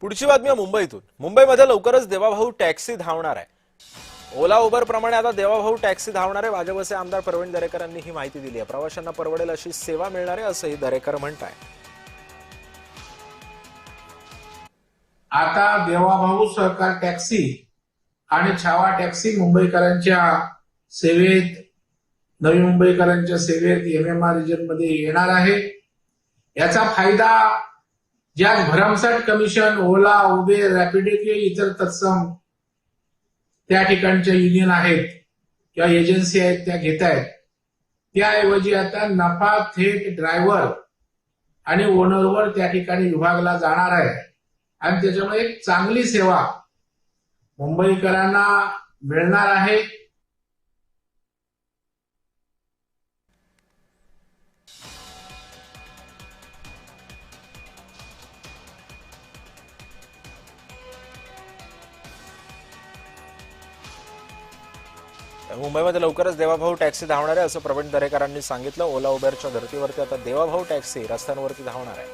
पुढची बातमी मुंबईतून। मुंबईमध्ये लवकरच देवाभाऊ टॅक्सी धावणार आहे। ओला उबर प्रमाणे आता देवाभाऊ टॅक्सी धावणार आहे। भाजपचे आमदार प्रवीण दरेकरांनी ही माहिती दिली आहे। प्रवाशांना परवडेल अशी सेवा मिळणार आहे असंही दरेकर म्हणताय। आता देवाभाऊ सहकार टॅक्सी आणि छावा टॅक्सी मुंबईकरांच्या सेवेत, नवी मुंबईकरांच्या सेवेत एमएमआर रिजन मध्ये येणार आहे। याचा फायदा ज्या भरमसाठ कमिशन ओला, उबेर, रॅपिडो किंवा इतर तत्सम त्या ठिकाणच्या युनियन आहेत किंवा एजन्सी आहेत त्या घेत आहेत, त्याऐवजी आता नफा थेट ड्रायव्हर आणि ओनरवर त्या ठिकाणी विभागला जाणार आहे आणि त्याच्यामुळे एक चांगली सेवा मुंबईकरांना मिळणार आहे। मुंबईमध्ये लवकरच देवाभाऊ टॅक्सी धावणार आहे असं प्रवीण दरेकरांनी सांगितलं। ओला उबेरच्या धर्तीवरती आता देवाभाऊ टॅक्सी रस्त्यांवरती धावणार आहे।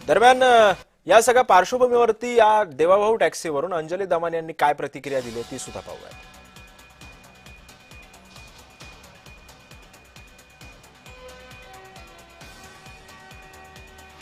दरम्यान या सगळ्या पार्श्वभूमीवरती या देवाभाऊ टॅक्सीवरून अंजली दमानी यांनी काय प्रतिक्रिया दिली ती सुद्धा पाहूया।